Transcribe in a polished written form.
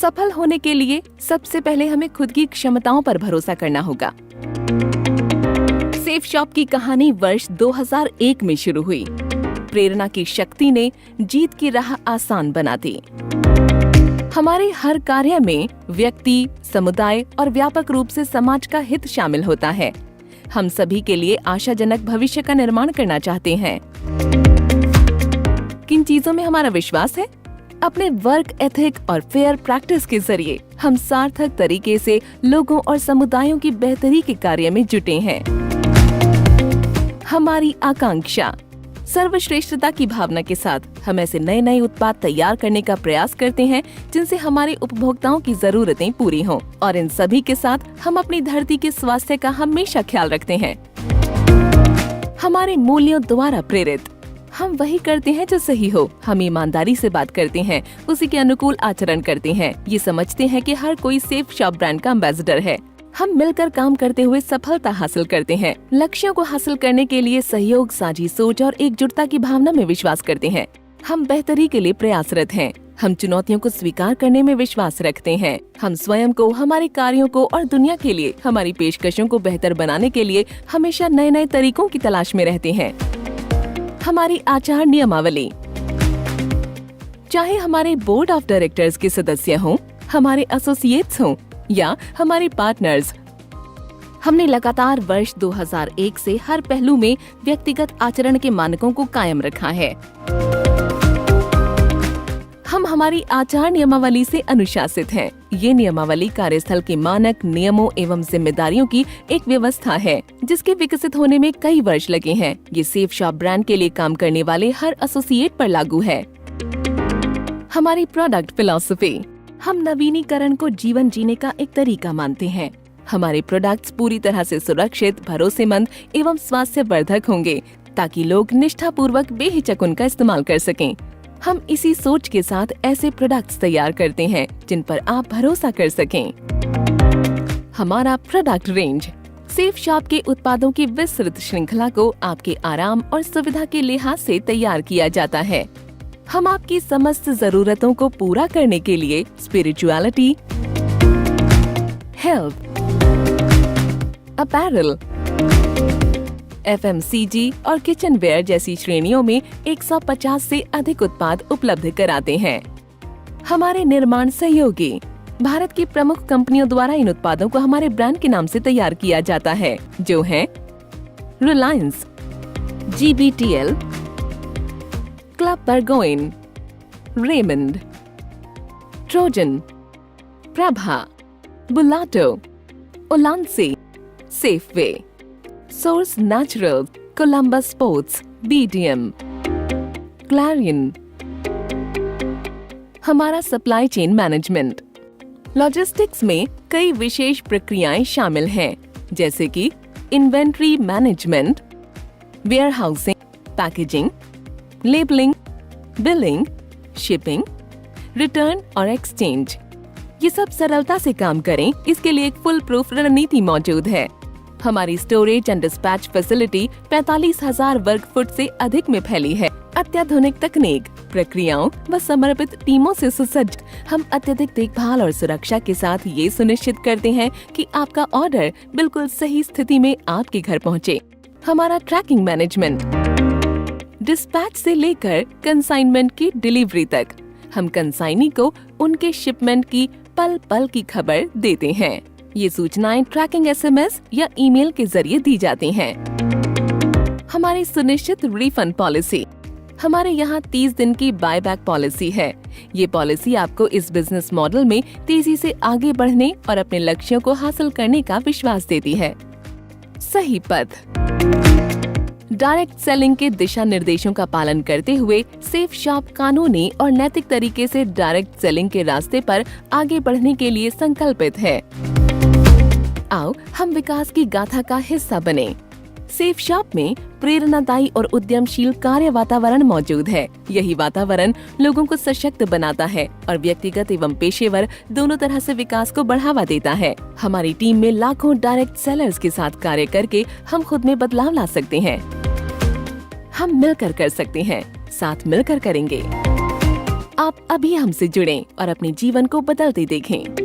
सफल होने के लिए सबसे पहले हमें खुद की क्षमताओं पर भरोसा करना होगा। सेफ शॉप की कहानी वर्ष 2001 में शुरू हुई। प्रेरणा की शक्ति ने जीत की राह आसान बना दी। हमारे हर कार्य में व्यक्ति, समुदाय और व्यापक रूप से समाज का हित शामिल होता है। हम सभी के लिए आशाजनक भविष्य का निर्माण करना चाहते हैं। किन चीजों में हमारा विश्वास है? अपने वर्क एथिक और फेयर प्रैक्टिस के जरिए हम सार्थक तरीके से लोगों और समुदायों की बेहतरी के कार्य में जुटे हैं। हमारी आकांक्षा, सर्वश्रेष्ठता की भावना के साथ हम ऐसे नए नए उत्पाद तैयार करने का प्रयास करते हैं जिनसे हमारे उपभोक्ताओं की जरूरतें पूरी हों, और इन सभी के साथ हम अपनी धरती के स्वास्थ्य का हमेशा ख्याल रखते हैं। हमारे मूल्यों द्वारा प्रेरित हम वही करते हैं जो सही हो। हम ईमानदारी से बात करते हैं, उसी के अनुकूल आचरण करते हैं। ये समझते हैं कि हर कोई सेफ शॉप ब्रांड का एम्बेसडर है। हम मिलकर काम करते हुए सफलता हासिल करते हैं। लक्ष्यों को हासिल करने के लिए सहयोग, साझी सोच और एकजुटता की भावना में विश्वास करते हैं। हम बेहतरी के लिए प्रयासरत हैं। हम चुनौतियों को स्वीकार करने में विश्वास रखते हैं। हम स्वयं को, हमारे कार्यों को और दुनिया के लिए हमारी पेशकशों को बेहतर बनाने के लिए हमेशा नए नए तरीकों की तलाश में रहते हैं। हमारी आचार नियमावली, चाहे हमारे बोर्ड ऑफ डायरेक्टर्स के सदस्य हों, हमारे एसोसिएट्स हों या हमारे पार्टनर्स, हमने लगातार वर्ष 2001 से हर पहलू में व्यक्तिगत आचरण के मानकों को कायम रखा है। हम हमारी आचार नियमावली से अनुशासित हैं। ये नियमावली कार्यस्थल के मानक, नियमों एवं जिम्मेदारियों की एक व्यवस्था है जिसके विकसित होने में कई वर्ष लगे हैं। ये सेफ शॉप ब्रांड के लिए काम करने वाले हर एसोसिएट पर लागू है। हमारी प्रोडक्ट फिलॉसफी, हम नवीनीकरण को जीवन जीने का एक तरीका मानते हैं। हमारे प्रोडक्ट्स पूरी तरह से सुरक्षित, भरोसेमंद एवं स्वास्थ्यवर्धक होंगे ताकि लोग निष्ठापूर्वक बेहिचक उनका इस्तेमाल कर सकें। हम इसी सोच के साथ ऐसे प्रोडक्ट्स तैयार करते हैं जिन पर आप भरोसा कर सकें। हमारा प्रोडक्ट रेंज, सेफ शॉप के उत्पादों की विस्तृत श्रृंखला को आपके आराम और सुविधा के लिहाज से तैयार किया जाता है। हम आपकी समस्त जरूरतों को पूरा करने के लिए स्पिरिचुअलिटी, हेल्थ, अपैरल, FMCG और किचन वेयर जैसी श्रेणियों में 150 से अधिक उत्पाद उपलब्ध कराते हैं। हमारे निर्माण सहयोगी, भारत की प्रमुख कंपनियों द्वारा इन उत्पादों को हमारे ब्रांड के नाम से तैयार किया जाता है, जो हैं रिलायंस, GBTL, क्लब बर्गोइन, रेमंड, ट्रोजन, प्रभा, बुलाटो, ओलांसी, Safeway, Source Natural, Columbus Sports, BDM, Clarion. हमारा सप्लाई चेन मैनेजमेंट, लॉजिस्टिक्स में कई विशेष प्रक्रियाएं शामिल हैं, जैसे कि inventory management, warehousing, packaging, labelling, billing, shipping, return और एक्सचेंज। ये सब सरलता से काम करें, इसके लिए एक फुल प्रूफ रणनीति मौजूद है। हमारी स्टोरेज एंड डिस्पैच फैसिलिटी 45,000 वर्ग फुट से अधिक में फैली है। अत्याधुनिक तकनीक, प्रक्रियाओं व समर्पित टीमों से सुसज्ज हम अत्यधिक देखभाल और सुरक्षा के साथ ये सुनिश्चित करते हैं कि आपका ऑर्डर बिल्कुल सही स्थिति में आपके घर पहुंचे। हमारा ट्रैकिंग मैनेजमेंट, डिस्पैच से लेकर कंसाइनमेंट की डिलीवरी तक हम कंसाइनी को उनके शिपमेंट की पल पल की खबर देते हैं। ये सूचनाएं ट्रैकिंग SMS या ईमेल के जरिए दी जाती हैं। हमारी सुनिश्चित रिफंड पॉलिसी, हमारे यहाँ 30 दिन की बायबैक पॉलिसी है। ये पॉलिसी आपको इस बिजनेस मॉडल में तेजी से आगे बढ़ने और अपने लक्ष्यों को हासिल करने का विश्वास देती है। सही पथ, डायरेक्ट सेलिंग के दिशा निर्देशों का पालन करते हुए सेफ शॉप कानूनी और नैतिक तरीके से डायरेक्ट सेलिंग के रास्ते पर आगे बढ़ने के लिए संकल्पित है। आओ हम विकास की गाथा का हिस्सा बने। सेफ शॉप में प्रेरणादायी और उद्यमशील कार्य वातावरण मौजूद है। यही वातावरण लोगों को सशक्त बनाता है और व्यक्तिगत एवं पेशेवर दोनों तरह से विकास को बढ़ावा देता है। हमारी टीम में लाखों डायरेक्ट सेलर्स के साथ कार्य करके हम खुद में बदलाव ला सकते हैं। हम मिलकर कर सकते हैं, साथ मिलकर करेंगे। आप अभी हमसे जुड़ें और अपने जीवन को बदलते देखें।